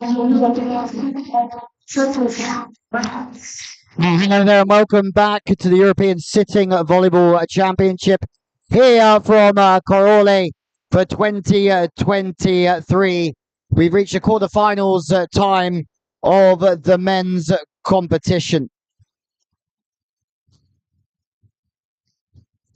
Hello there and welcome back to the European Sitting Volleyball Championship here from Caorle for 2023. We've reached the quarterfinals time of the men's competition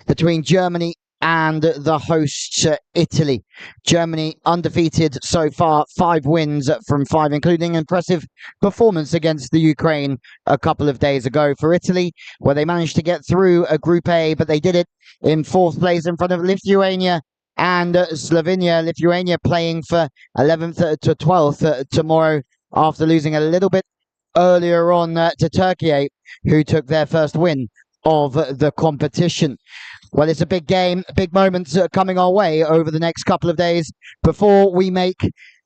between Germany and the hosts, Italy. Germany undefeated so far, 5 wins from 5, including an impressive performance against the Ukraine a couple of days ago. For Italy, where they managed to get through a Group A, but they did it in 4th place in front of Lithuania and Slovenia. Lithuania playing for 11th to 12th tomorrow after losing a little bit earlier on to Turkey, who took their first win of the competition. Well, it's a big game, big moments coming our way over the next couple of days before we make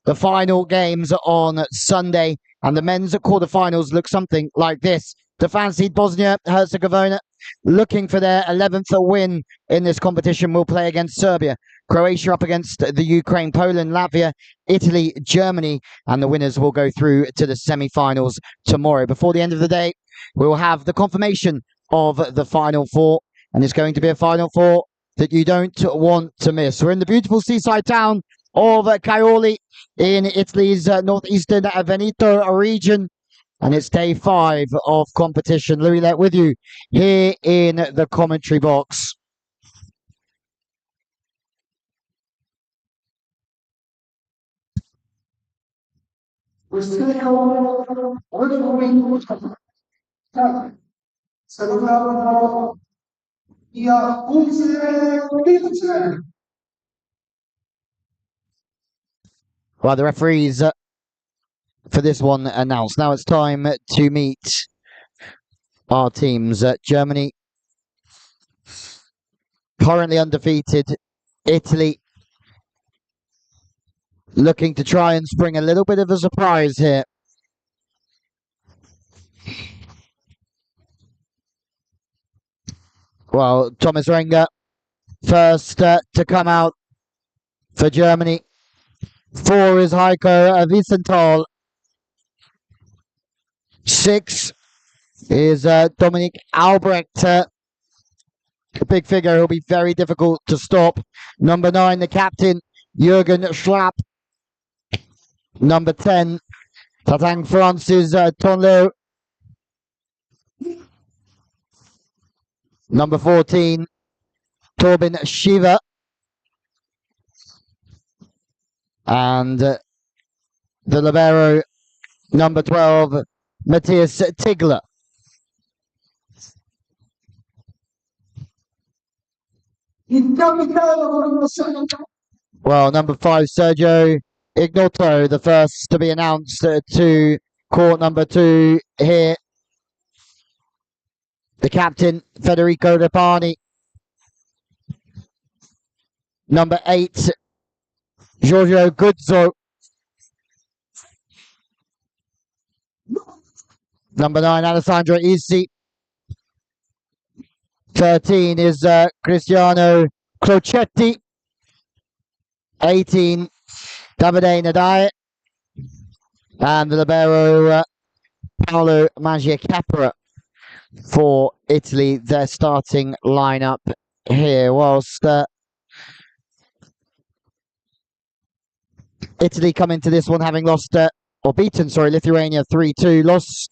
the final games on Sunday. And the men's quarterfinals look something like this. The fancied Bosnia-Herzegovina, looking for their 11th win in this competition, will play against Serbia. Croatia up against the Ukraine, Poland, Latvia, Italy, Germany, and the winners will go through to the semi-finals tomorrow. Before the end of the day, we will have the confirmation of the Final Four. And it's going to be a Final Four that you don't want to miss. We're in the beautiful seaside town of Caorle in Italy's northeastern Veneto region. And it's day 5 of competition. Louis Let with you here in the commentary box. Well, the referees for this one announced. Now it's time to meet our teams. Germany, currently undefeated. Italy, looking to try and spring a little bit of a surprise here. Well, Thomas Renger, first to come out for Germany. 4 is Heiko Wiesenthal. 6 is Dominik Albrecht. A big figure who'll be very difficult to stop. Number 9, the captain, Jürgen Schlapp. Number 10, Tatang Francis Tonlo. Number 14, Torben Shiva. And the libero, number 12, Matthias Tigler. Well, number 5, Sergio Ignoto, the first to be announced to court number 2 here. The captain, Federico Rapani. Number 8, Giorgio Guzzo. Number 9, Alessandro Isi. 13 is Cristiano Crocetti. 18, Davide Nadai. And the libero, Paolo Maggiacapra for Italy. Their starting lineup here, whilst Italy come into this one having lost or beaten, Lithuania 3-2, lost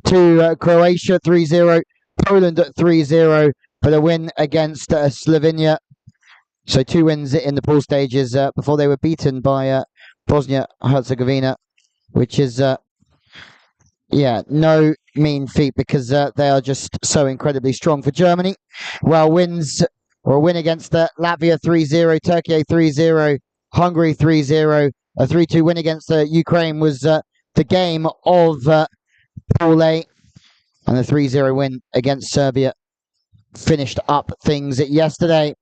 to Croatia 3-0, Poland 3-0 for the win against Slovenia. So 2 wins in the pool stages before they were beaten by Bosnia-Herzegovina, which is, no mean feat because they are just so incredibly strong. For Germany, well, wins or a win against Latvia 3-0, Turkey 3-0, Hungary 3-0, a 3-2 win against Ukraine was the game of Pool A, and the 3-0 win against Serbia finished up things yesterday.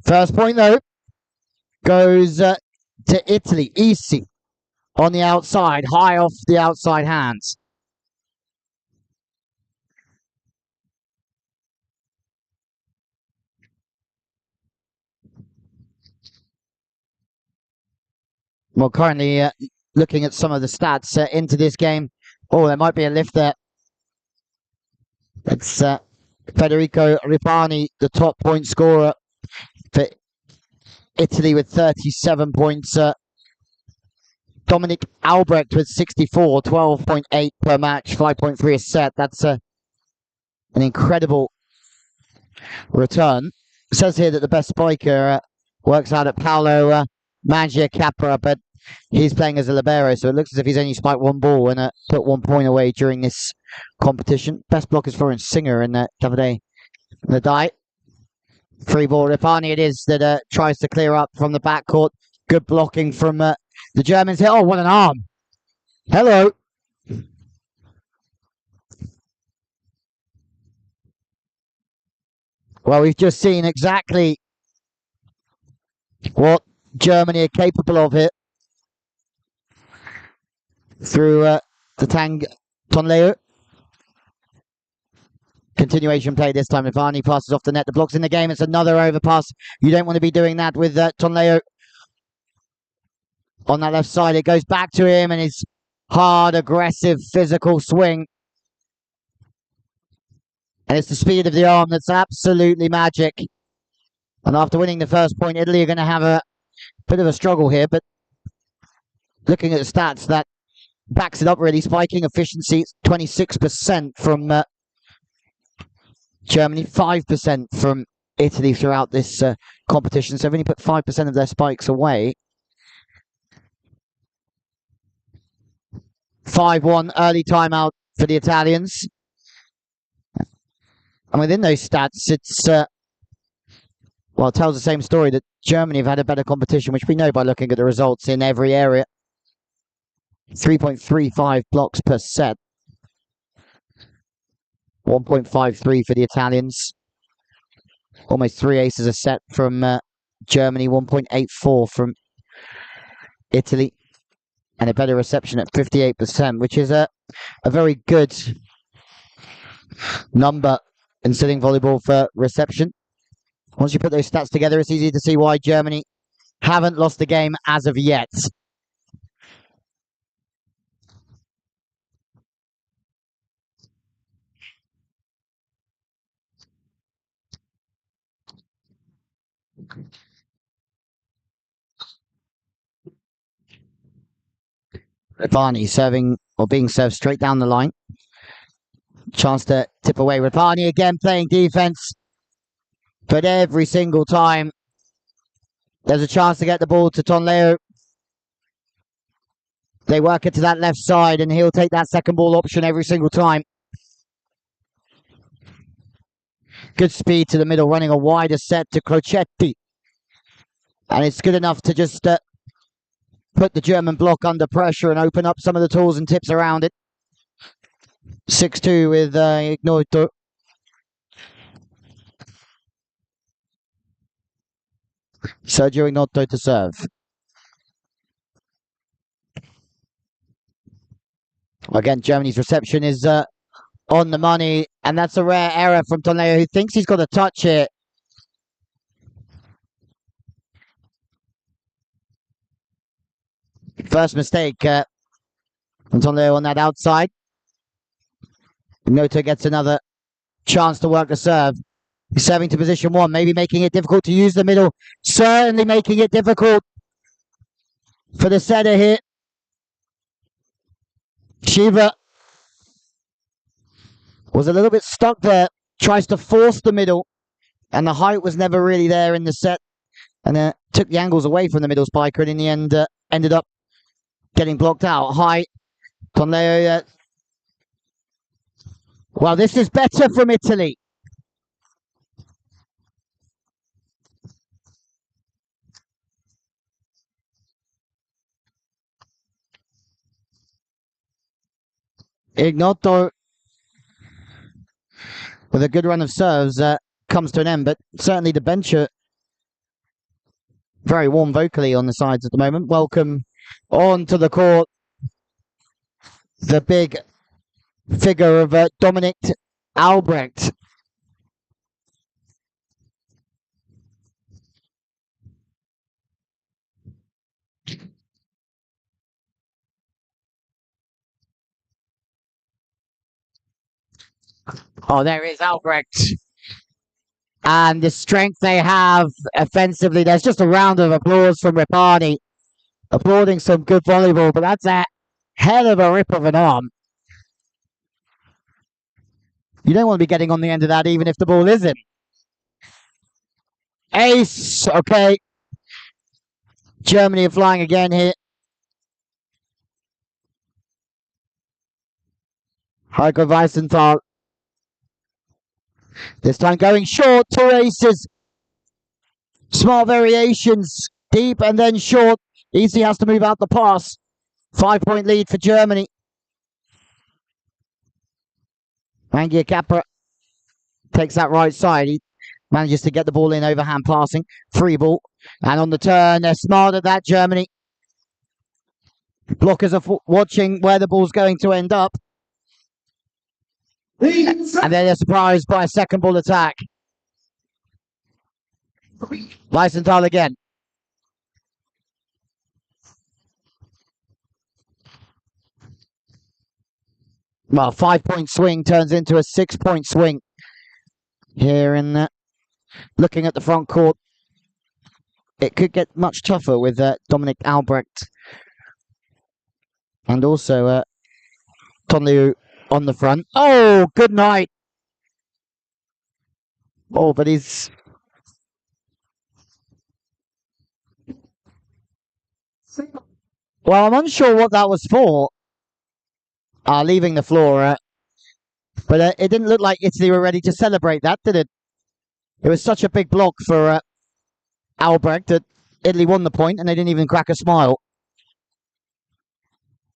First point, though, goes to Italy. Isi on the outside, high off the outside hands. Well, currently looking at some of the stats into this game. Oh, there might be a lift there. It's Federico Ripani, the top point scorer for Italy with 37 points. Dominic Albrecht with 64, 12.8 per match, 5.3 a set. That's an incredible return. It says here that the best spiker works out at Paolo Mangia Capra, but he's playing as a libero, so it looks as if he's only spiked one ball and put 1 point away during this competition. Best block is Florence Singer and Davide Nadai. Free ball, Ripani it is that tries to clear up from the backcourt. Good blocking from the Germans here. Oh, what an arm. Hello. Well, we've just seen exactly what Germany are capable of here through the Tonleu. Continuation play this time. Ivani passes off the net. The block's in the game. It's another overpass. You don't want to be doing that with Tonleu on that left side. It goes back to him and his hard, aggressive, physical swing. And it's the speed of the arm that's absolutely magic. And after winning the first point, Italy are going to have a bit of a struggle here. But looking at the stats, that backs it up really. Spiking efficiency, 26% from Germany, 5% from Italy throughout this competition. So they've only put 5% of their spikes away. 5-1 early timeout for the Italians. And within those stats, it's, well, it tells the same story that Germany have had a better competition, which we know by looking at the results in every area. 3.35 blocks per set. 1.53 for the Italians. Almost 3 aces a set from Germany. 1.84 from Italy. And a better reception at 58%, which is a very good number in sitting volleyball for reception. Once you put those stats together, it's easy to see why Germany haven't lost the game as of yet. Ripani serving or being served straight down the line. Chance to tip away. Ripani again playing defense. But every single time there's a chance to get the ball to Tonleu. They work it to that left side and he'll take that second ball option every single time. Good speed to the middle, running a wider set to Crocetti. And it's good enough to just put the German block under pressure and open up some of the tools and tips around it. 6-2 with Ignoto. Sergio Ignoto to serve. Again, Germany's reception is on the money, and that's a rare error from Tonleu, who thinks he's got a touch here. First mistake from Tonleu on that outside. Ignoto gets another chance to work the serve. He's serving to position one, maybe making it difficult to use the middle. Certainly making it difficult for the setter here. Shiva was a little bit stuck there. Tries to force the middle. And the height was never really there in the set. And took the angles away from the middle spiker. And in the end, ended up getting blocked out. High. Tonleu. Well, this is better from Italy. Ignoto, with a good run of serves, comes to an end. But certainly the bench are very warm vocally on the sides at the moment. Welcome on to the court the big figure of Dominic Albrecht. Oh, there is Albrecht. And the strength they have offensively. There's just a round of applause from Ripani, applauding some good volleyball, but that's a hell of a rip of an arm. You don't want to be getting on the end of that, even if the ball isn't. Ace, okay. Germany are flying again here. Heiko Weisenthal. This time going short, two aces. Smart variations, deep and then short. Easy has to move out the pass. 5-point lead for Germany. Mangia Capra takes that right side. He manages to get the ball in overhand passing. Free ball. And on the turn, they're smart at that, Germany. Blockers are watching where the ball's going to end up. And then they're surprised by a second ball attack. Weisenthal again. Well, 5-point swing turns into a 6-point swing here in looking at the front court. It could get much tougher with Dominic Albrecht and also Tonliu on the front. Oh, good night. Oh, but he's... Well, I'm unsure what that was for. Leaving the floor. But it didn't look like Italy were ready to celebrate that, did it? It was such a big block for Albrecht that Italy won the point and they didn't even crack a smile.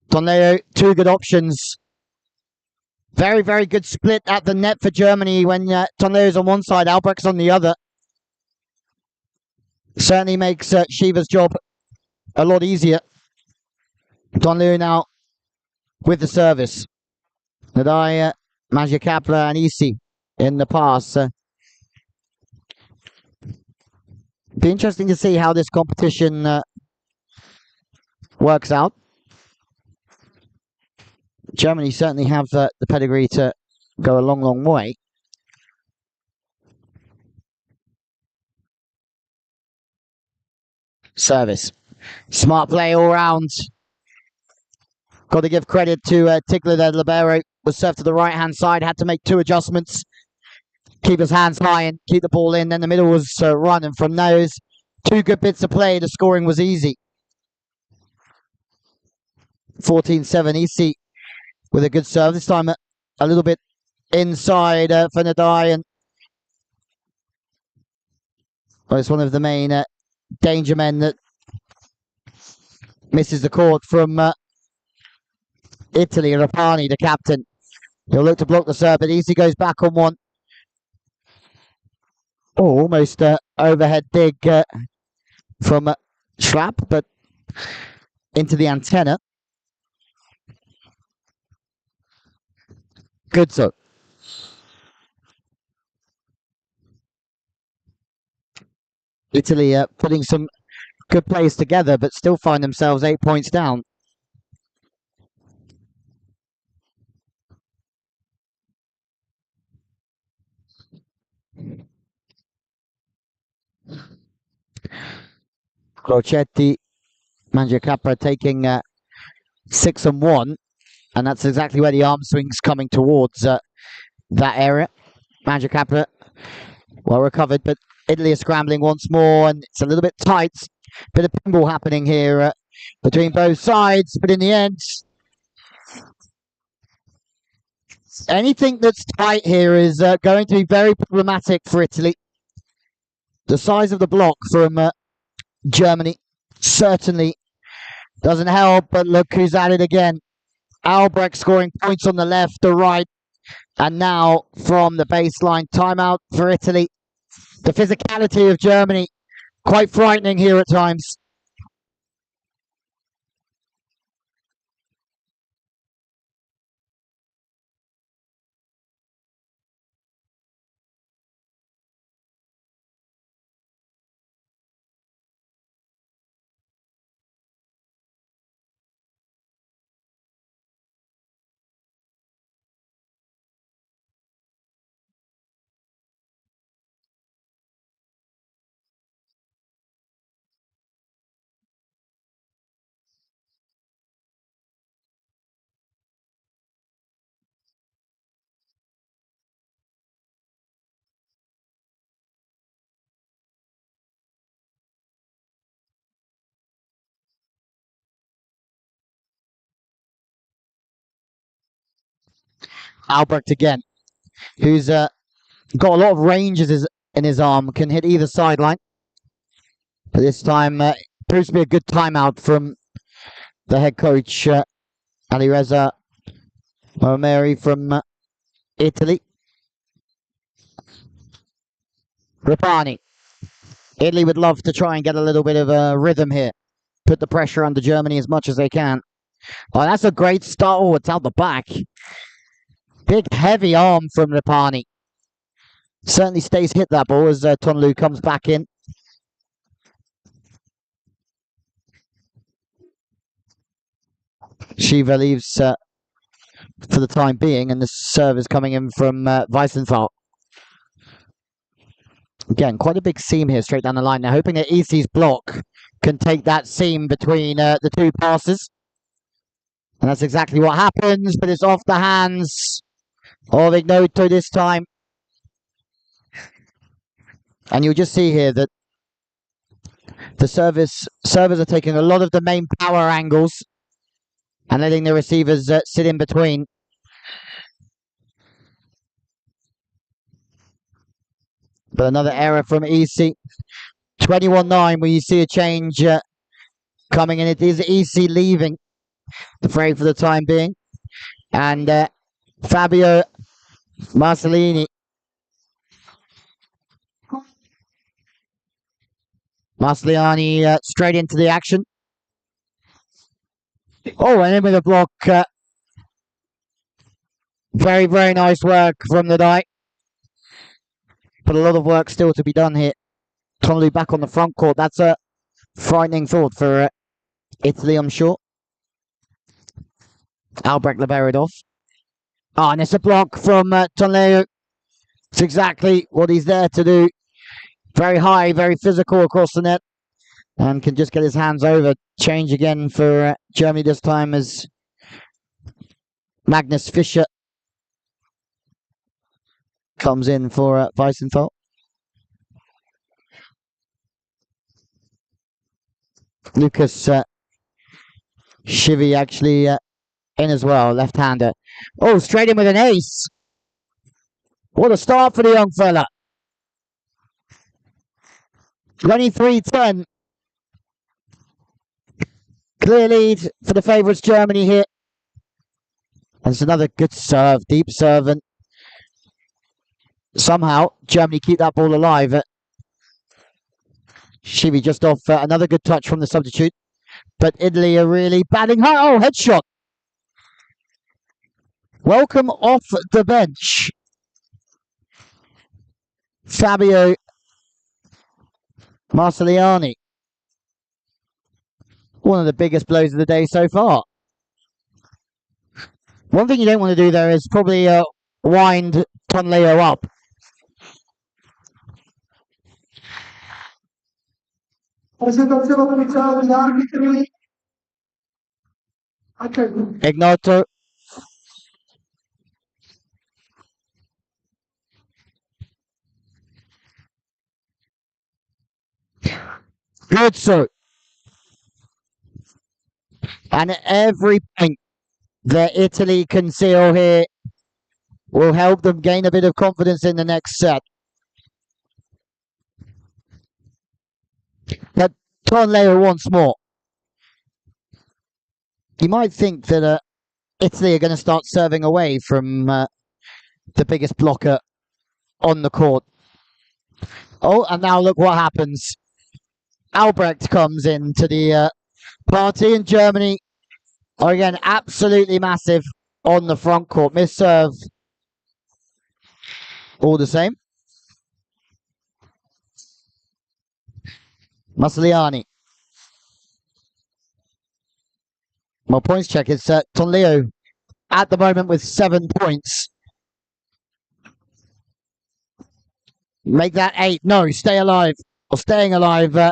Tonleo, two good options. Very, very good split at the net for Germany when Tonleo's on one side, Albrecht's on the other. Certainly makes Shiva's job a lot easier. Tonleo now with the service. Nadai, Magia Kapla and Isi in the pass. Be interesting to see how this competition works out. Germany certainly have the pedigree to go a long, long way. Service. Smart play all round. Got to give credit to Tigler there. Libero was served to the right-hand side, had to make two adjustments. Keep his hands high and keep the ball in. Then the middle was run, and from those two good bits of play, the scoring was easy. 14-7, Isi with a good serve. This time a little bit inside for Nadai, and well, it's one of the main danger men that misses the court from Italy. Rapani, the captain. He'll look to block the serve, but Isi goes back on one. Oh, almost overhead dig from Schlapp, but into the antenna. Good so. Italy putting some good plays together, but still find themselves 8 points down. Crocetti, Mangiacapra taking 6 and 1, and that's exactly where the arm swing's coming towards that area. Mangiacapra well recovered, but Italy is scrambling once more, and it's a little bit tight. Bit of pinball happening here between both sides, but in the end, anything that's tight here is going to be very problematic for Italy. The size of the block from Germany certainly doesn't help, but look who's at it again. Albrecht scoring points on the left, the right, and now from the baseline, timeout for Italy. The physicality of Germany, quite frightening here at times. Albrecht again, who's got a lot of range in his arm, can hit either sideline. But this time, proves to be a good timeout from the head coach, Alireza Momeri from Italy. Rapani. Italy would love to try and get a little bit of a rhythm here. Put the pressure under Germany as much as they can. Oh, that's a great start. Oh, it's out the back. Big, heavy arm from Rapani. Certainly stays hit that ball as Tonlu comes back in. Shiva leaves for the time being, and the serve is coming in from Vicentini. Again, quite a big seam here straight down the line. They're hoping that EC's block can take that seam between the two passes. And that's exactly what happens, but it's off the hands of Ignoto this time. And you'll just see here that the servers are taking a lot of the main power angles and letting the receivers sit in between. But another error from EC. 21-9, where you see a change coming in. It is EC leaving the fray for the time being. And Fabio Marcellini. Marcellini straight into the action. Oh, and in with a block. Very, very nice work from the die. But a lot of work still to be done here. Tonlu back on the front court. That's a frightening thought for Italy, I'm sure. Albrecht Liberidov. Oh, and it's a block from Tonlu. It's exactly what he's there to do. Very high, very physical across the net. And can just get his hands over. Change again for Germany this time as Magnus Fischer comes in for Vicentini. Lucas Shivy actually in as well, left-hander. Oh, straight in with an ace. What a start for the young fella. 23-10. Clear lead for the favourites, Germany here. And it's another good serve, deep serve, and somehow Germany keep that ball alive. Shivy just off another good touch from the substitute. But Italy are really batting hard. Oh, headshot. Welcome off the bench. Fabio Marcellini. One of the biggest blows of the day so far. One thing you don't want to do there is probably wind Tonleo up. Ignoto. Good so. And every point that Italy can seal here will help them gain a bit of confidence in the next set. Now, Tonleo once more. You might think that Italy are going to start serving away from the biggest blocker on the court. Oh, and now look what happens. Albrecht comes into the party, and Germany are again absolutely massive on the front court. Miss serve all the same. Marcellini. Well, points check. It's Tonleo at the moment with 7 points. Make that 8. No, stay alive. Or staying alive.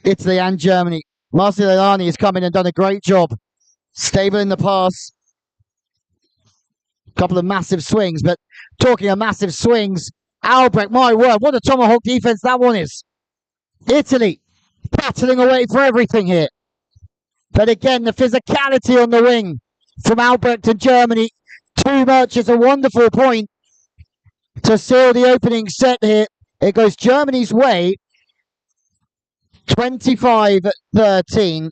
Italy and Germany. Marcellini has come in and done a great job. Stable in the pass. Couple of massive swings. But talking of massive swings, Albrecht, my word, what a tomahawk defense that one is. Italy battling away for everything here. But again, the physicality on the wing from Albrecht and Germany Too much. It's a wonderful point to seal the opening set here. It goes Germany's way, 25-13.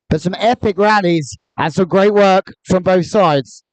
But some epic rallies and some great work from both sides.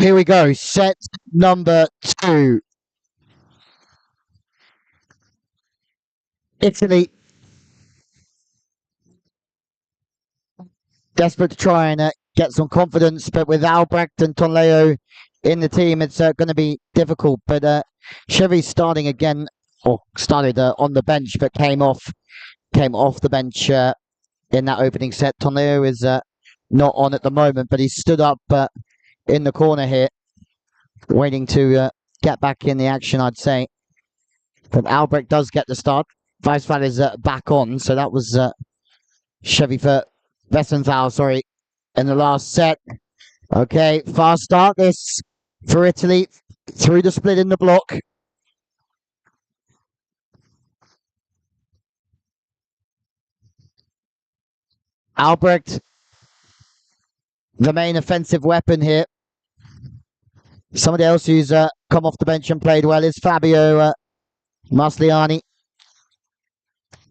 Here we go. Set number 2. Italy desperate to try and get some confidence, but with Albrecht and Tonleo in the team, it's going to be difficult. But Chevy's starting again, or started on the bench, but came off the bench in that opening set. Tonleo is not on at the moment, but he's stood up in the corner here, waiting to get back in the action, I'd say. But Albrecht does get the start. Weisfall is back on, so that was Chevy for Wessenthal, sorry, in the last set. Okay, fast start this for Italy through the split in the block. Albrecht, the main offensive weapon here. Somebody else who's come off the bench and played well is Fabio Masliani.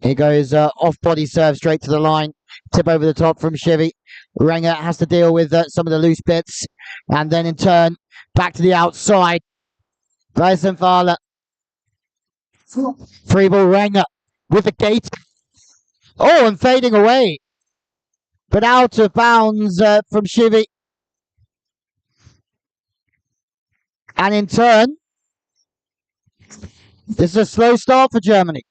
He goes off body serve straight to the line. Tip over the top from Chevy. Renger has to deal with some of the loose bits. And then in turn, back to the outside. Weisenfahler. Free ball Renger with the gate. Oh, and fading away. But out of bounds from Chevy. And in turn, This is a slow start for Germany.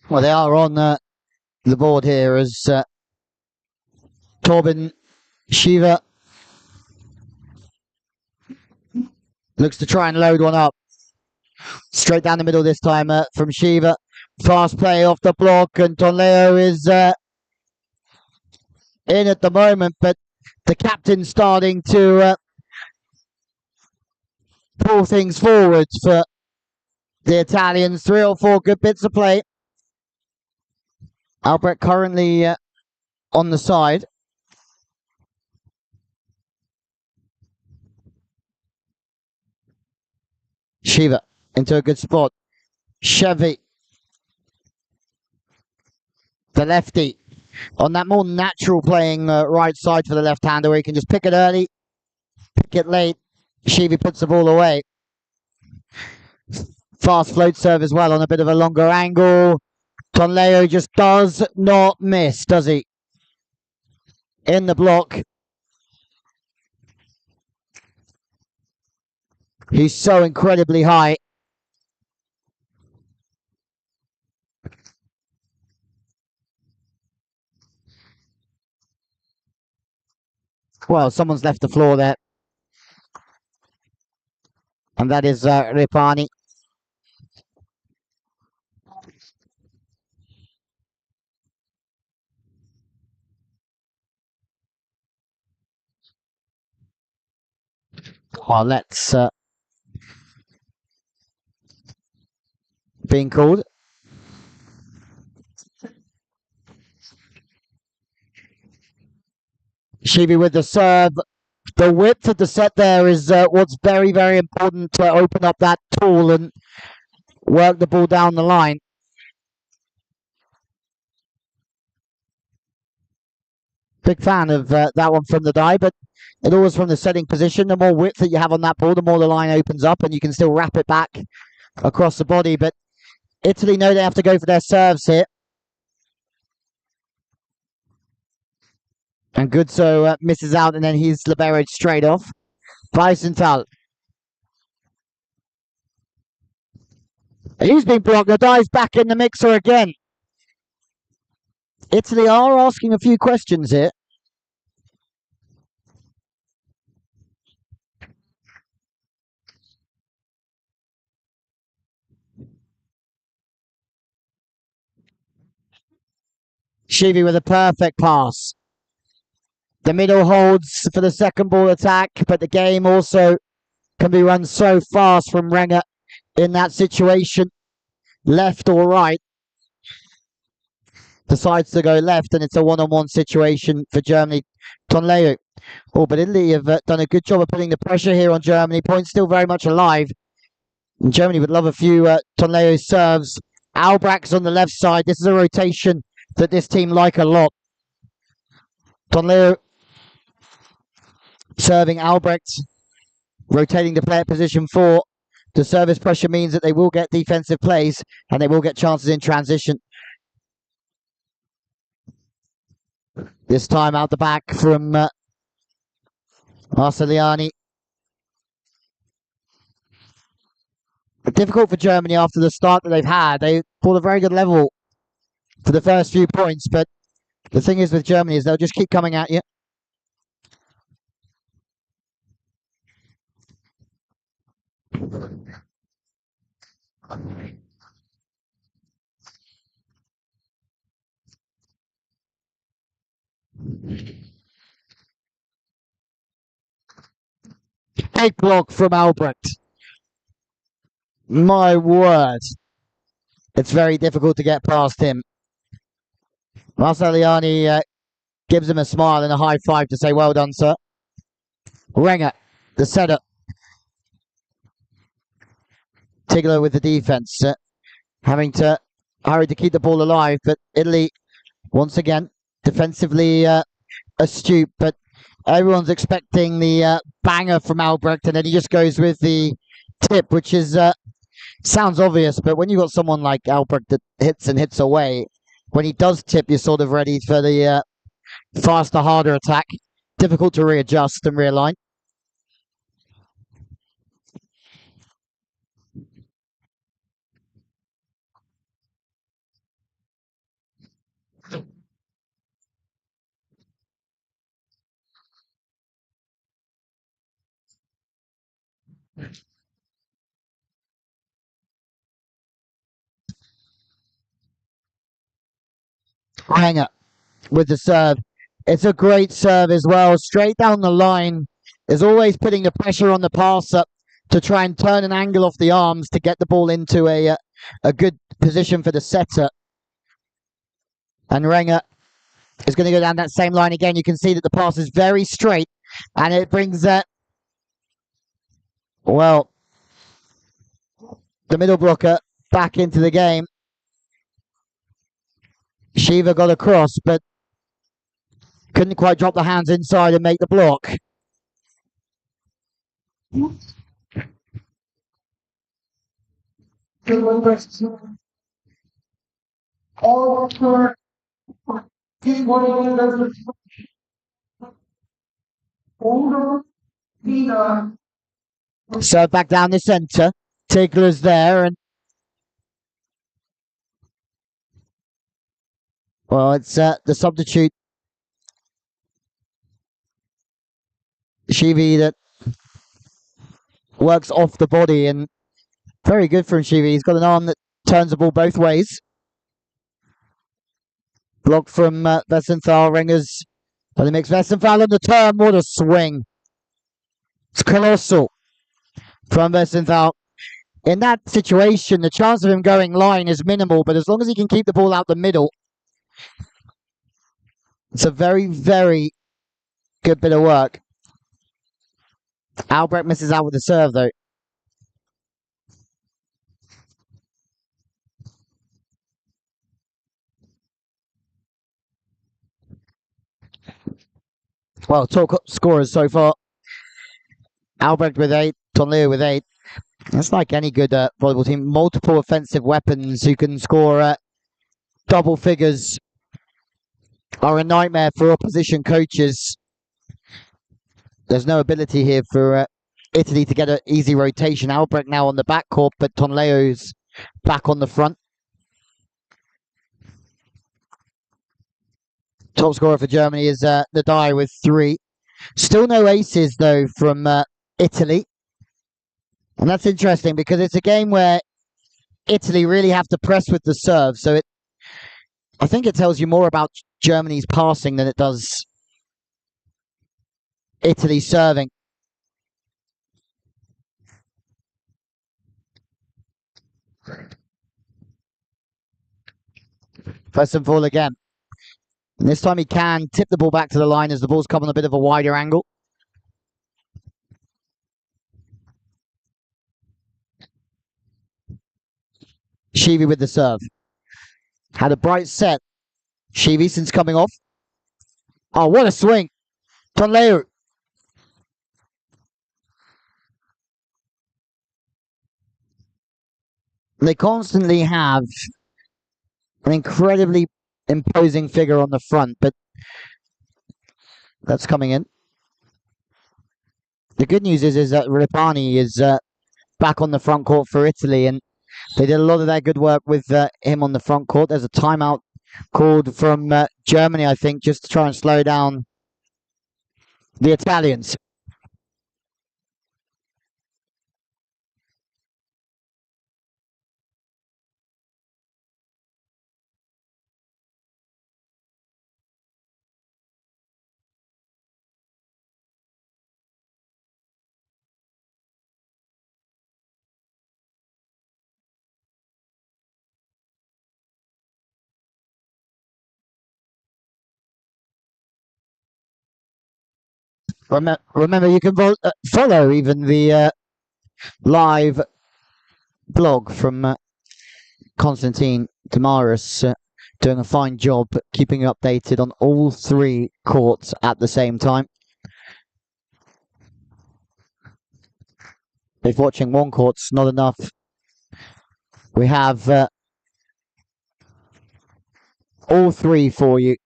Well, they are on the board here as Torben Shiva looks to try and load one up. Straight down the middle this time from Shiva. Fast play off the block, and Tonleo is in at the moment, but the captain's starting to pull things forward for the Italians. 3 or 4 good bits of play. Albrecht currently on the side. Shiva into a good spot. Chevy, the lefty, on that more natural playing right side for the left-hander where he can just pick it early, pick it late. Chevy puts the ball away. Fast float serve as well on a bit of a longer angle. Tonleo just does not miss, does he? In the block. He's so incredibly high. Well, someone's left the floor there. And that is Ripani. Well, let's being called. Shivi with the serve. The width of the set there is what's very, very important to open up that tool and work the ball down the line. Big fan of that one from the die, but it always from the setting position. The more width that you have on that ball, the more the line opens up and you can still wrap it back across the body. But Italy know they have to go for their serves here. And Guzzo misses out, and then he's liberoed straight off. Vicentini. He's been blocked. The die's back in the mixer again. Italy are asking a few questions here. Shivi with a perfect pass. The middle holds for the second ball attack, but the game also can be run so fast from Renger in that situation. Left or right. Decides to go left, and it's a one-on-one situation for Germany. Tonleo. Oh, but Italy have done a good job of putting the pressure here on Germany. Points still very much alive. And Germany would love a few Tonleo serves. Albrecht's on the left side. This is a rotation that this team like a lot. Tonleo serving Albrecht, rotating the player position 4. The service pressure means that they will get defensive plays and they will get chances in transition. This time out the back from Marceliani. Difficult for Germany after the start that they've had. They pulled a very good level for the first few points, but the thing is with Germany is they'll just keep coming at you. Big block from Albrecht. My word. It's very difficult to get past him. Marceliani gives him a smile and a high five to say, well done, sir. Renger, the setter. Tigler with the defense, having to hurried to keep the ball alive, but Italy, once again, defensively astute, but everyone's expecting the banger from Albrecht, and then he just goes with the tip, which is sounds obvious, but when you've got someone like Albrecht that hits and hits away, when he does tip, you're sort of ready for the faster, harder attack. Difficult to readjust and realign. Hanger with the serve. It's a great serve as well. Straight down the line is always putting the pressure on the passer to try and turn an angle off the arms to get the ball into a good position for the setter. And Renger is going to go down that same line again. You can see that the pass is very straight, and it brings well, the middle blocker back into the game. Shiva got across, but couldn't quite drop the hands inside and make the block. So back down the centre. Tigler's there, and well, it's the substitute Shivi that works off the body, and very good for Shivi. He's got an arm that turns the ball both ways. Block from Vicentini. Ringers, but he makes Vicentini on the turn. What a swing! It's colossal from Vicentini. In that situation, the chance of him going line is minimal, but as long as he can keep the ball out the middle, it's a very, very good bit of work. Albrecht misses out with the serve, though. Well, top scorers so far. Albrecht with 8, Tonleo with 8. That's like any good volleyball team. Multiple offensive weapons who can score double figures are a nightmare for opposition coaches. There's no ability here for Italy to get an easy rotation. Albrecht now on the backcourt, but Tonleo's back on the front. Top scorer for Germany is Nadai with 3. Still no aces, though, from Italy. And that's interesting because it's a game where Italy really have to press with the serve. So I think it tells you more about Germany's passing than it does Italy serving. First and ball again. And this time he can tip the ball back to the line as the ball's come on a bit of a wider angle. Shivi with the serve. Had a bright set. Shivi since coming off. Oh, what a swing. Tonleo. They constantly have an incredibly imposing figure on the front, but that's coming in. The good news is that Ripani is back on the front court for Italy, and they did a lot of their good work with him on the front court. There's a timeout called from Germany, I think, just to try and slow down the Italians. Remember, you can follow even the live blog from Konstantin Damaris doing a fine job keeping you updated on all three courts at the same time. If watching one court's not enough, we have all three for you.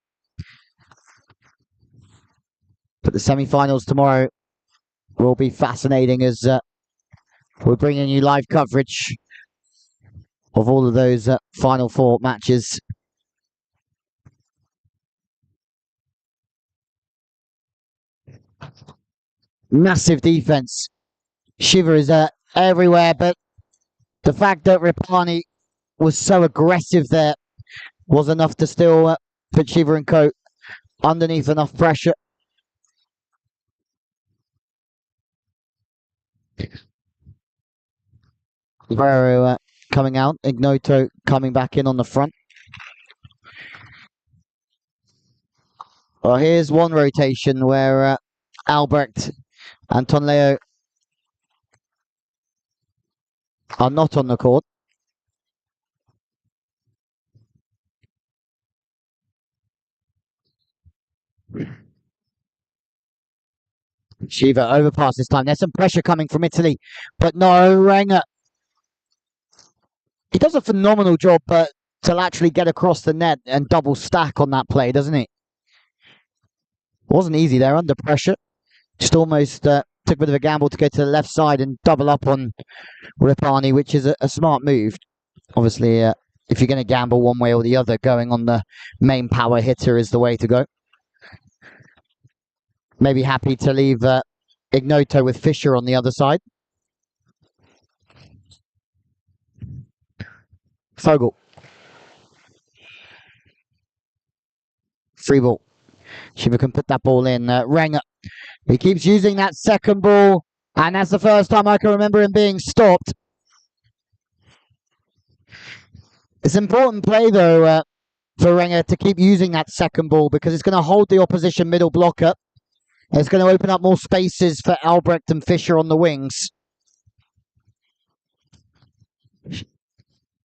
But the semi-finals tomorrow will be fascinating as we're bringing you live coverage of all of those Final Four matches. Massive defense. Shiva is everywhere, but the fact that Ripani was so aggressive there was enough to still put Shiva and Co underneath enough pressure. Guerrero coming out, Ignoto coming back in on the front. Well, here's one rotation where Albrecht and Tonleo are not on the court. Shiva overpass this time. There's some pressure coming from Italy, but no, Renger. He does a phenomenal job to actually get across the net and double stack on that play, doesn't he? Wasn't easy there, under pressure. Just almost took a bit of a gamble to go to the left side and double up on Ripani, which is a smart move. Obviously, if you're going to gamble one way or the other, going on the main power hitter is the way to go. Maybe happy to leave Ignoto with Fischer on the other side. Fogel. Free ball. Shiva can put that ball in. Renger. He keeps using that second ball, and that's the first time I can remember him being stopped. It's an important play, though, for Renger to keep using that second ball because it's going to hold the opposition middle blocker. It's going to open up more spaces for Albrecht and Fischer on the wings.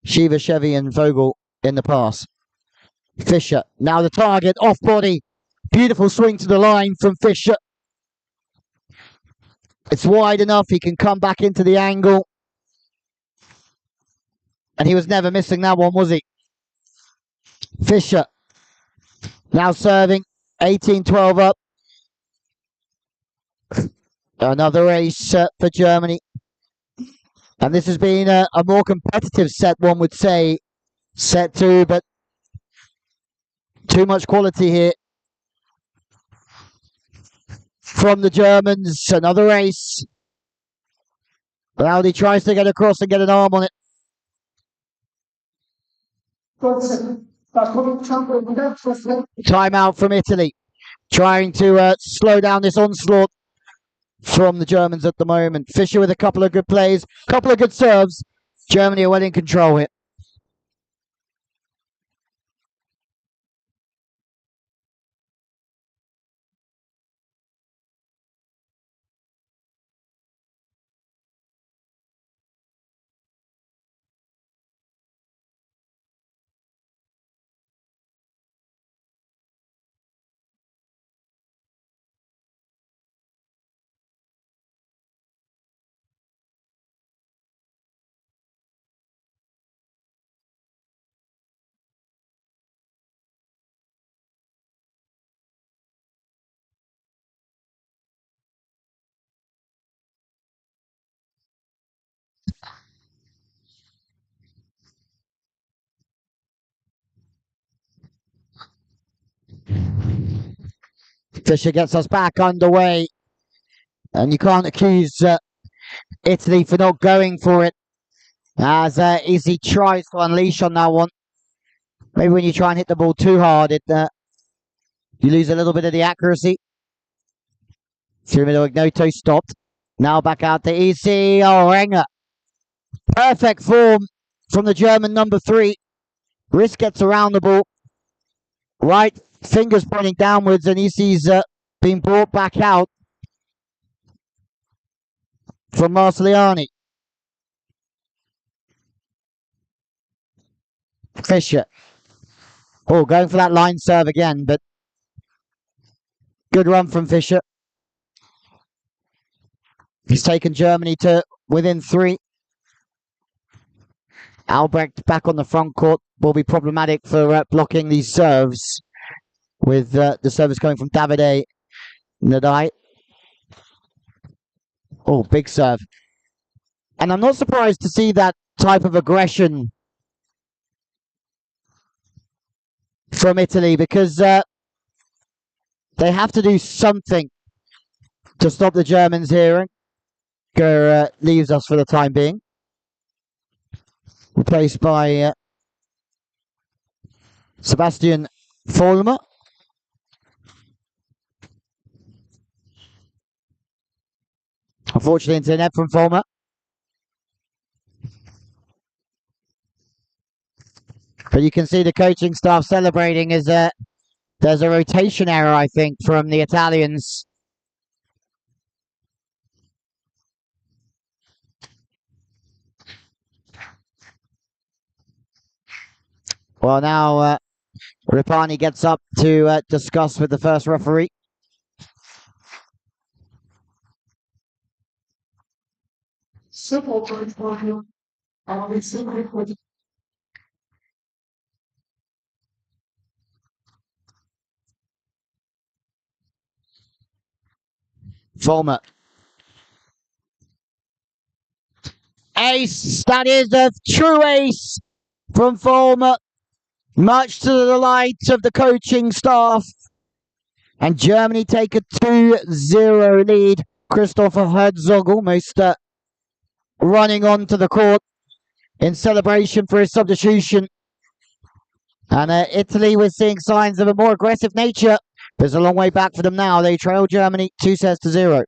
Shiva, Chevy, and Vogel in the pass. Fischer, now the target, off body. Beautiful swing to the line from Fischer. It's wide enough, he can come back into the angle. And he was never missing that one, was he? Fischer, now serving, 18-12 up. Another ace for Germany. And this has been a more competitive set, one would say. Set two, but too much quality here from the Germans. Another ace. Laudy tries to get across and get an arm on it. Timeout from Italy. Trying to slow down this onslaught from the Germans at the moment. Fischer with a couple of good plays, couple of good serves. Germany are well in control here. Fischer gets us back underway. And you can't accuse Italy for not going for it. As Izzy tries to unleash on that one. Maybe when you try and hit the ball too hard, you lose a little bit of the accuracy. Through middle, Ignoto stopped. Now back out to EC. Oh, Renger. Perfect form from the German number 3. Wrist gets around the ball. Right fingers pointing downwards, and EC's being brought back out from Marceliani. Fischer. Oh, going for that line serve again, but good run from Fischer. He's taken Germany to within 3. Albrecht back on the front court will be problematic for blocking these serves, with the service coming from Davide Nadai. Oh, big serve. And I'm not surprised to see that type of aggression from Italy, because they have to do something to stop the Germans here. Leaves us for the time being. Replaced by Sebastian Vollmer. Unfortunately, into the net from Vollmer. But you can see the coaching staff celebrating as there's a rotation error, I think, from the Italians. Well, now Ripani gets up to discuss with the first referee. Vollmer. Ace! That is a true ace from Vollmer. Much to the delight of the coaching staff. And Germany take a 2-0 lead. Christopher Herzog almost running onto the court in celebration for his substitution. And Italy, we're seeing signs of a more aggressive nature. There's a long way back for them now. They trail Germany 2-0.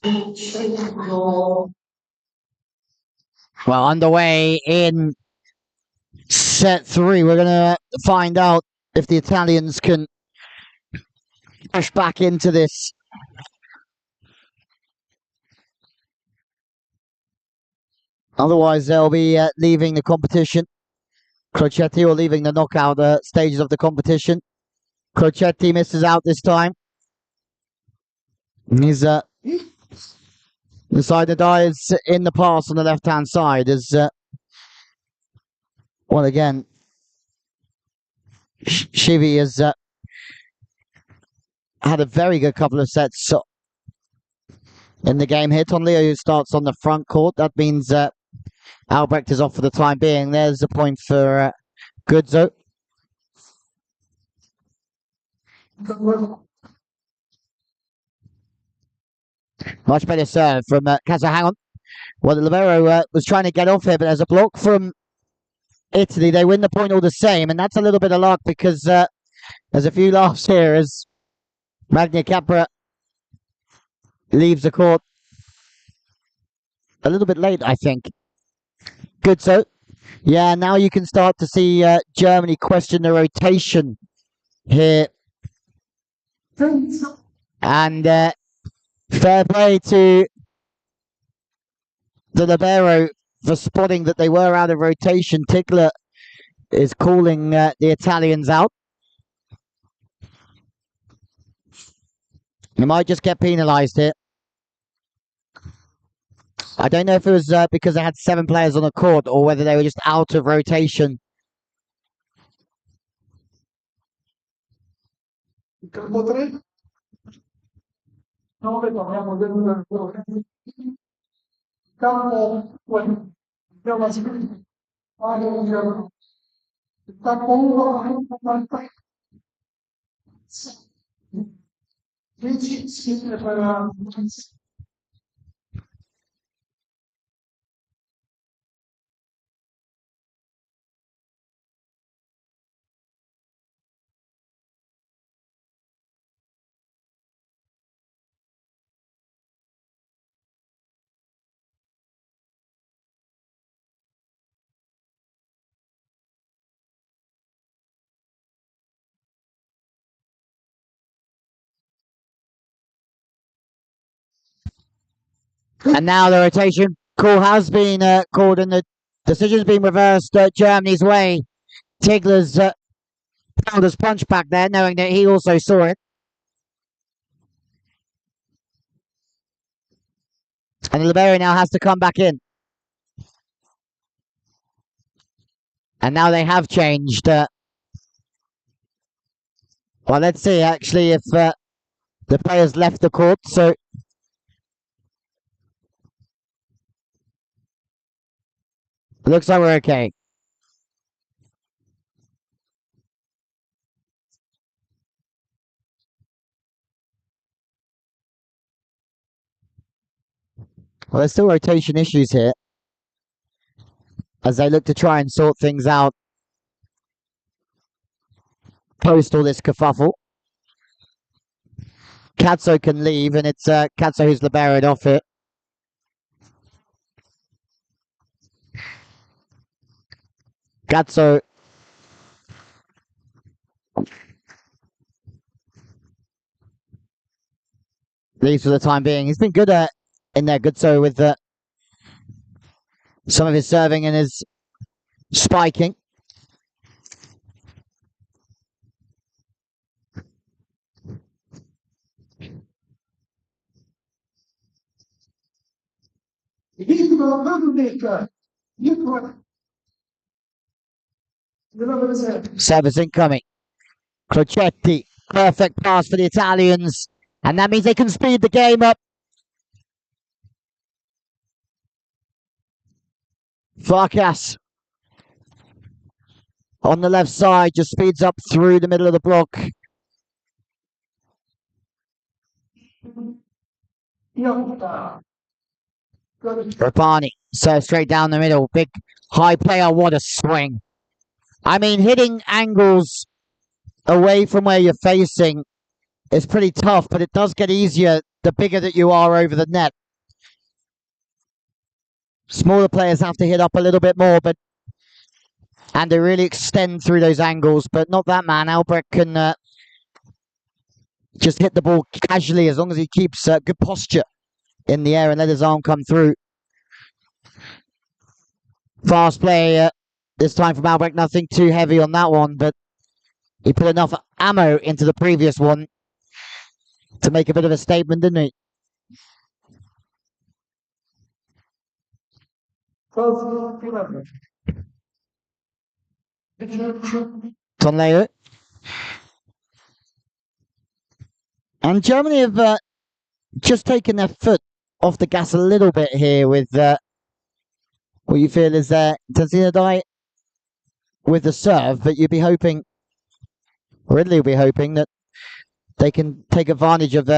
Well, underway in set 3. We're going to find out if the Italians can push back into this. Otherwise, they'll be leaving the competition. Crocetti will leaving the knockout stages of the competition. Crocetti misses out this time. He's inside the dives in the pass on the left-hand side. As well, again, Shivi has had a very good couple of sets in the game here. Tonleo, who starts on the front court. That means Albrecht is off for the time being. There's the point for Goodzo. Much better serve from Casa. Hang on. Well, the libero was trying to get off here, but there's a block from Italy. They win the point all the same, and that's a little bit of luck because there's a few laughs here as Magna Capra leaves the court a little bit late, I think. Good so. Yeah, now you can start to see Germany question the rotation here. And fair play to the libero for spotting that they were out of rotation. Tickler is calling the Italians out. They might just get penalised here. I don't know if it was because they had 7 players on the court or whether they were just out of rotation. And now the rotation call has been called and the decision's been reversed Germany's way. Tigler's held his punch back there, knowing that he also saw it. And the libero now has to come back in. And now they have changed. Well, let's see actually if the players left the court. So looks like we're okay. Well, there's still rotation issues here as they look to try and sort things out post all this kerfuffle. Cazzo can leave, and it's Cazzo who's liberoed off it. Cazzo leaves for the time being. He's been good in there, Goodzo, with some of his serving and his spiking. Service incoming. Crocetti, perfect pass for the Italians. And that means they can speed the game up. Farkas on the left side just speeds up through the middle of the block. Rapani serves straight down the middle. Big high player. What a swing. I mean, hitting angles away from where you're facing is pretty tough, but it does get easier the bigger that you are over the net. Smaller players have to hit up a little bit more, and they really extend through those angles, but not that man. Albrecht can just hit the ball casually as long as he keeps good posture in the air and let his arm come through. Fast play this time from Albrecht, nothing too heavy on that one, but he put enough ammo into the previous one to make a bit of a statement, didn't he? Tonleo. And Germany have just taken their foot off the gas a little bit here with what you feel is their intensity with the serve, but you'd be hoping, or Italy will be hoping, that they can take advantage of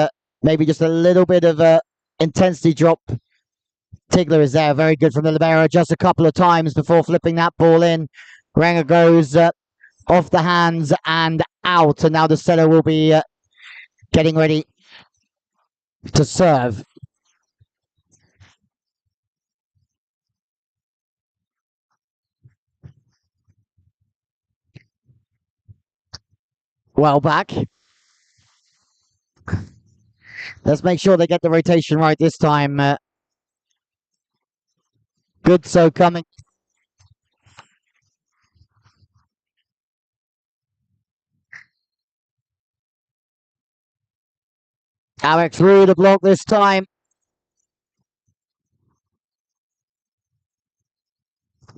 maybe just a little bit of a intensity drop. Tigler is there, very good from the libero, just a couple of times before flipping that ball in. Renger goes off the hands and out, and now the setter will be getting ready to serve. Well back. Let's make sure they get the rotation right this time. Good so coming. Alex through the block this time.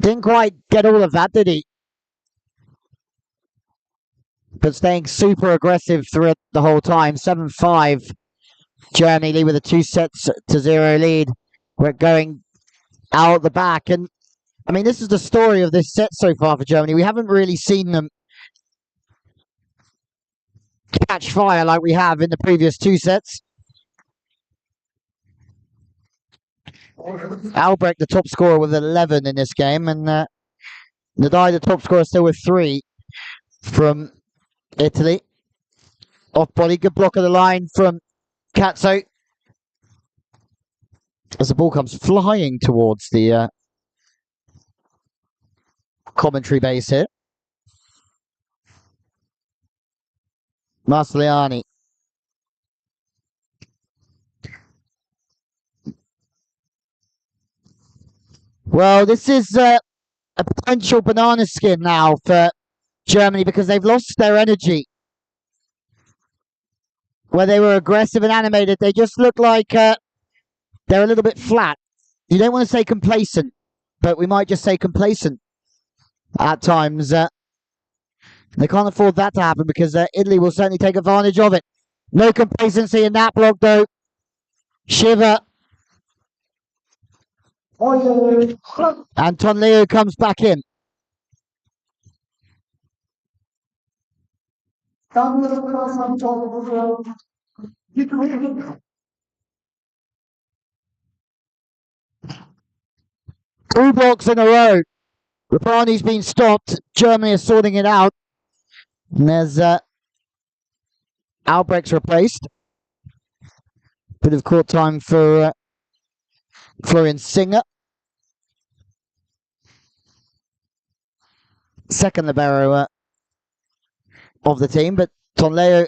Didn't quite get all of that, did he? But staying super aggressive throughout the whole time. 7-5. Germany lead with a 2-0 lead. We're going out the back. And I mean, this is the story of this set so far for Germany. We haven't really seen them catch fire like we have in the previous two sets. Albrecht, the top scorer, with 11 in this game, and Nadai, the top scorer, still with 3 from Italy. Off body, good block of the line from Cazzo. As the ball comes flying towards the commentary base here. Masliani. Well, this is a potential banana skin now for Germany because they've lost their energy. Where they were aggressive and animated, they just look like they're a little bit flat. You don't want to say complacent, but we might just say complacent at times. They can't afford that to happen because Italy will certainly take advantage of it. No complacency in that block, though. Shiva. And Tonleo comes back in. Two blocks in a row. Rapani's been stopped. Germany is sorting it out. And there's Albrecht's replaced. Bit of court time for Florian Singer. Second libero of the team, but Tonleo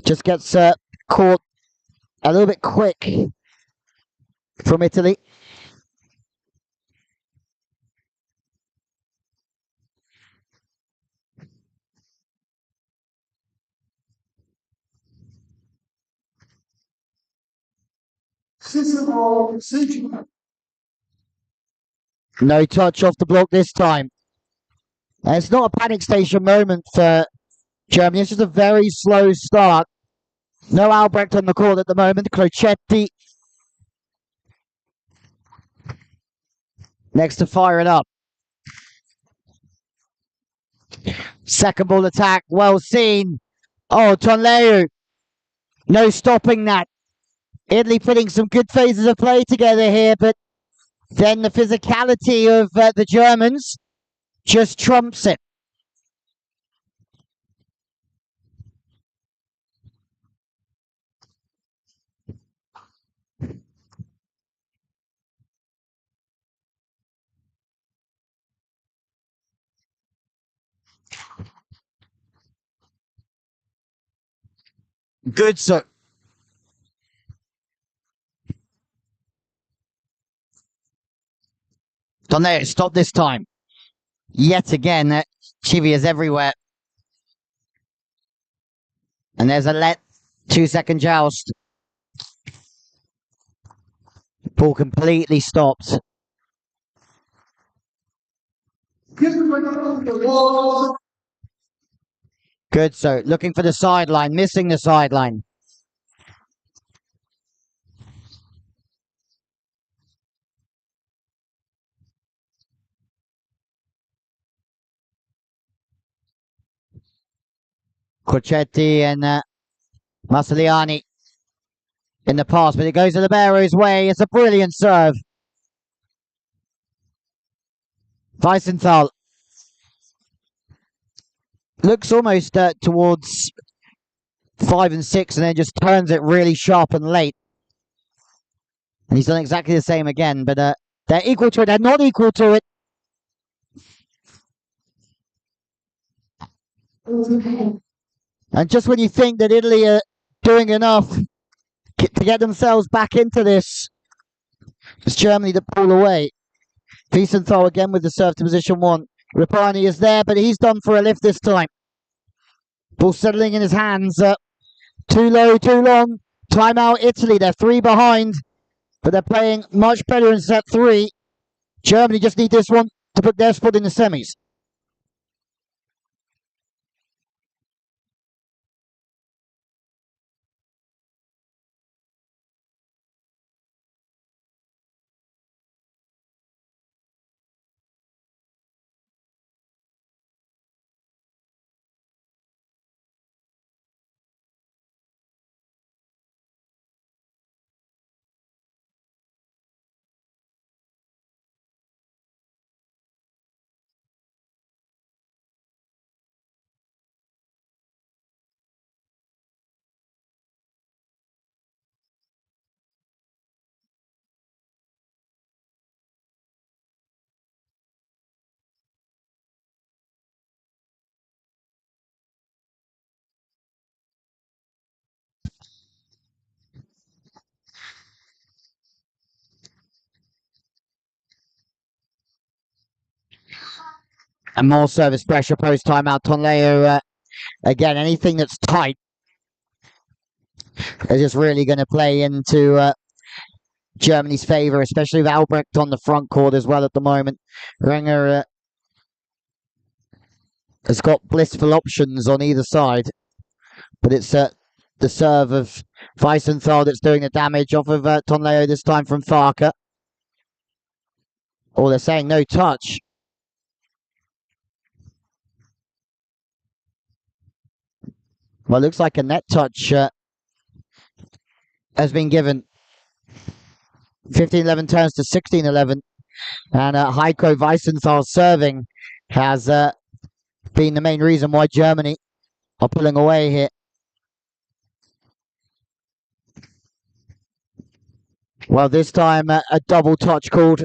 just gets caught a little bit quick from Italy. No touch off the block this time. And it's not a panic station moment for Germany. It's just a very slow start. No Albrecht on the court at the moment. Crocetti next to fire it up. Second ball attack, well seen. Oh, Tonleo. No stopping that. Italy putting some good phases of play together here, but then the physicality of the Germans just trumps it. Good, so don't know. Stop this time. Yet again, Chibi is everywhere. And there's a 2-second joust. Ball completely stopped. Good, so looking for the sideline, missing the sideline. Crocetti and Marsiliani in the pass, but it goes the Libero's way. It's a brilliant serve. Wiesenthal looks almost towards 5 and 6 and then just turns it really sharp and late. And he's done exactly the same again, but they're equal to it. They're not equal to it. And just when you think that Italy are doing enough to get themselves back into this, it's Germany to pull away. Wiesenthal again with the serve to position 1. Rapani is there, but he's done for a lift this time. Ball settling in his hands. Too low, too long. Timeout Italy. They're 3 behind, but they're playing much better in set 3. Germany just need this one to put their foot in the semis. And more service pressure post timeout. Tonleo, again, anything that's tight is just really going to play into Germany's favour, especially with Albrecht on the front court as well at the moment. Renger has got blissful options on either side, but it's the serve of Wiesenthal that's doing the damage off of Tonleo this time from Farker. Oh, they're saying no touch. Well, it looks like a net touch has been given. 15-11 turns to 16-11. And Heiko Wiesenthal serving has been the main reason why Germany are pulling away here. Well, this time a double touch called.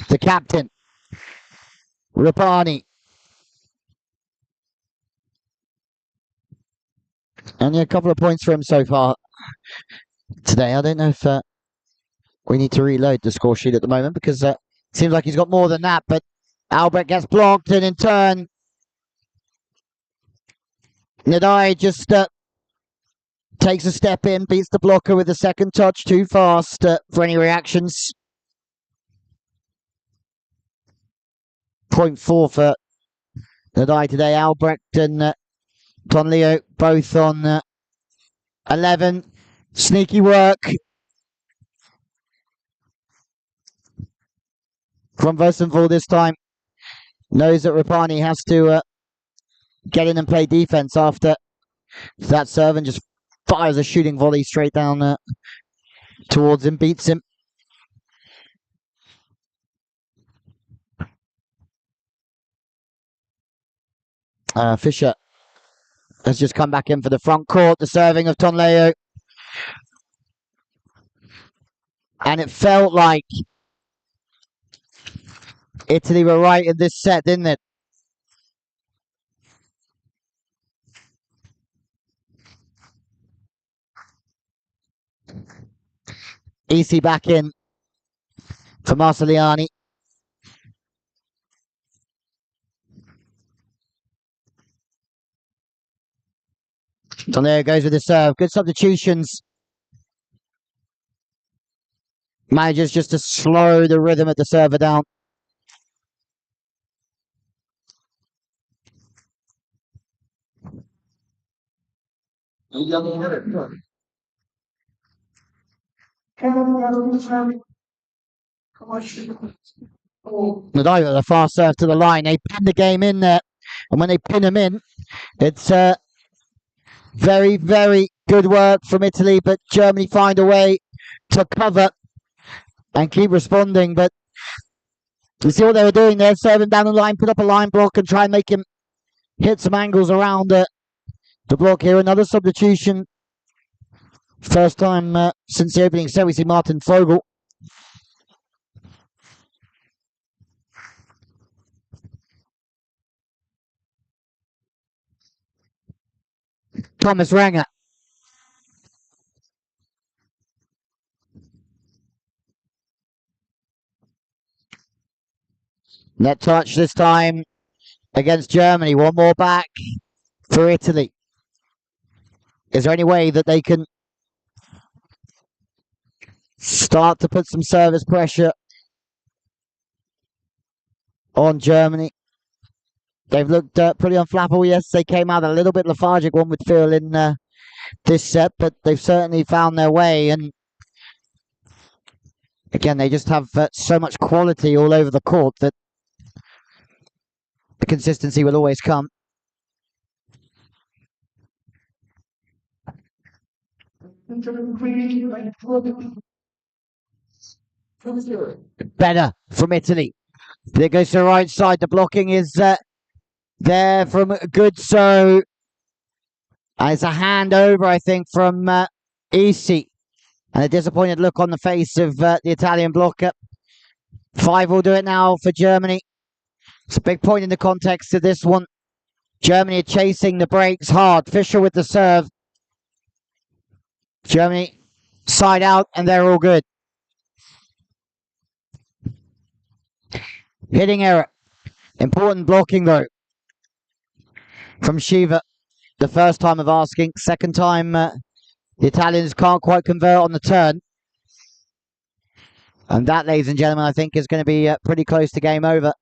The captain, Rapani. Only a couple of points for him so far today. I don't know if we need to reload the score sheet at the moment because it seems like he's got more than that. But Albrecht gets blocked, and in turn, Nadai just takes a step in, beats the blocker with the second touch too fast for any reactions. 0.4 for Nadai today. Albrecht and Tonleo both on 11. Sneaky work from Wiesenthal this time. Knows that Rapani has to get in and play defense after that serve and just fires a shooting volley straight down towards him, beats him. Fischer has just come back in for the front court. The serving of Tonleo. And it felt like Italy were right in this set, didn't it? Easy back in for Marceliani. Tonleo goes with the serve. Good substitutions. Manages just to slow the rhythm of the server down. Nadal, the fast serve to the line. They pin the game in there. And when they pin them in, it's very, very good work from Italy. But Germany find a way to cover and keep responding. But you see what they were doing there? Serving down the line, put up a line block and try and make him hit some angles around the block here. Another substitution. First time since the opening set we see Martin Vogel. Thomas Ranger. Net touch this time against Germany. One more back for Italy. Is there any way that they can start to put some service pressure on Germany? They've looked pretty unflappable. Yes, they came out a little bit lethargic, one would feel, in this set, but they've certainly found their way. And again, they just have so much quality all over the court that the consistency will always come. Better from Italy. There goes to the right side. The blocking is there from Goodzo. And it's a hand over, I think, from Isi. And a disappointed look on the face of the Italian blocker. 5 will do it now for Germany. It's a big point in the context of this one. Germany are chasing the breaks hard. Fischer with the serve. Germany side out, and they're all good. Hitting error. Important blocking, though, from Shiva. The first time of asking. Second time, the Italians can't quite convert on the turn. And that, ladies and gentlemen, I think is going to be pretty close to game over.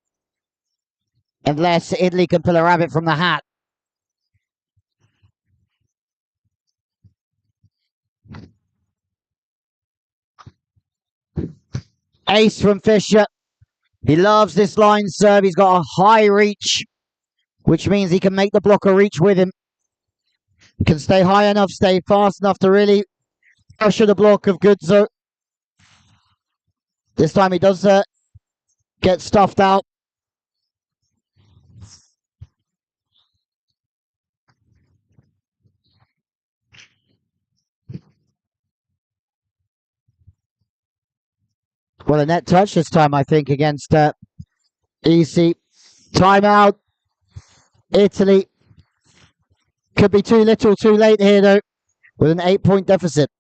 Unless Italy can pull a rabbit from the hat. Ace from Fischer. He loves this line serve. He's got a high reach, which means he can make the blocker reach with him. He can stay high enough, stay fast enough to really pressure the block of Goodzo. This time he does get stuffed out. Well, a net touch this time, I think, against Isi. Timeout. Italy. Could be too little, too late here, though, with an 8-point deficit.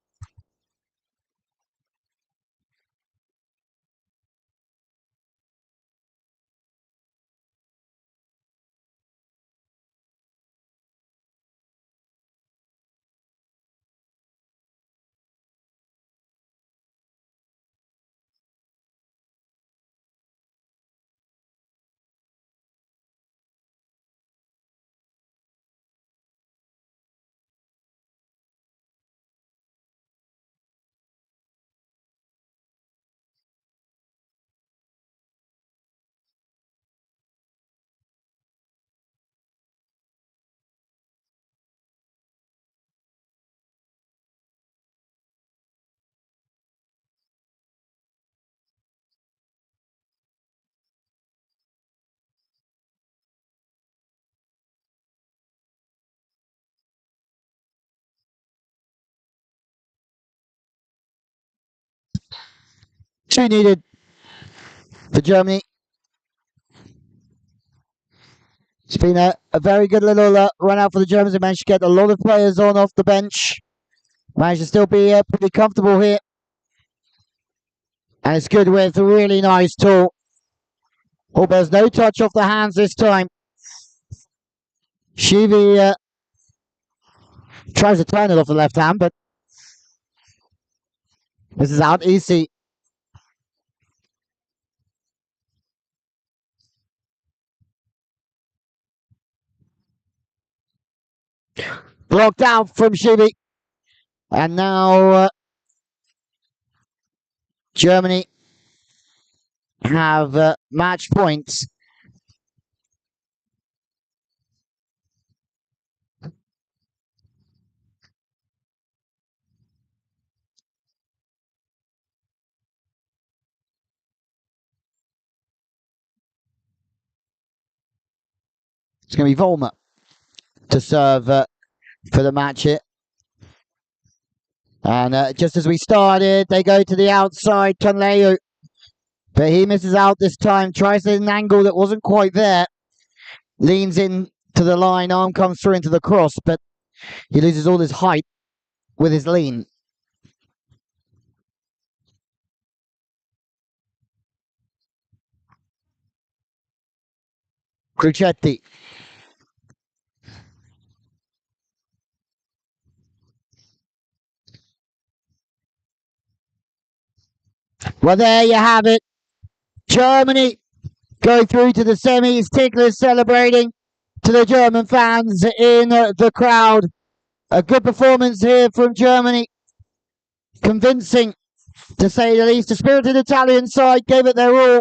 2 needed for Germany. It's been a very good little run out for the Germans. They managed to get a lot of players on off the bench. Managed to still be pretty comfortable here. And it's good with a really nice tool. Hope there's no touch off the hands this time. Shivi tries to turn it off the left hand, but this is out easy. Blocked out from Shivi. And now Germany have match points. It's going to be Volmer to serve for the match here. And just as we started, they go to the outside, Tonleu. But he misses out this time, tries an angle that wasn't quite there. Leans in to the line, arm comes through into the cross, but he loses all his height with his lean. Crucetti. Well, there you have it. Germany go through to the semis. Tickler's celebrating to the German fans in the crowd. A good performance here from Germany. Convincing, to say the least. A spirited Italian side gave it their all.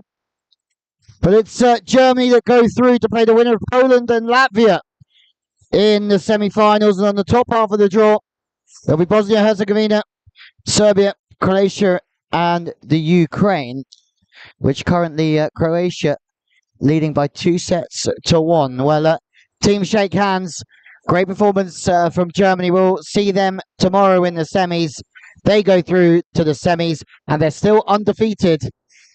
But it's Germany that go through to play the winner of Poland and Latvia in the semi-finals. And on the top half of the draw, there'll be Bosnia-Herzegovina, Serbia, Croatia, and the Ukraine, which currently Croatia leading by 2-1. Well, team shake hands. Great performance from Germany. We'll see them tomorrow in the semis. They go through to the semis, and they're still undefeated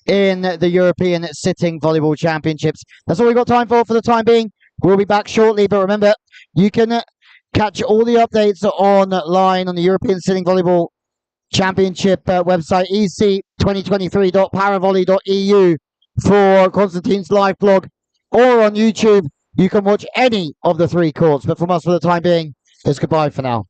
in the European Sitting Volleyball Championships. That's all we've got time for the time being. We'll be back shortly, but remember, you can catch all the updates online on the European Sitting Volleyball Championship website, ec2023.paravolley.eu, for Constantine's live blog, or on YouTube. You can watch any of the 3 courts. But from us for the time being, it's goodbye for now.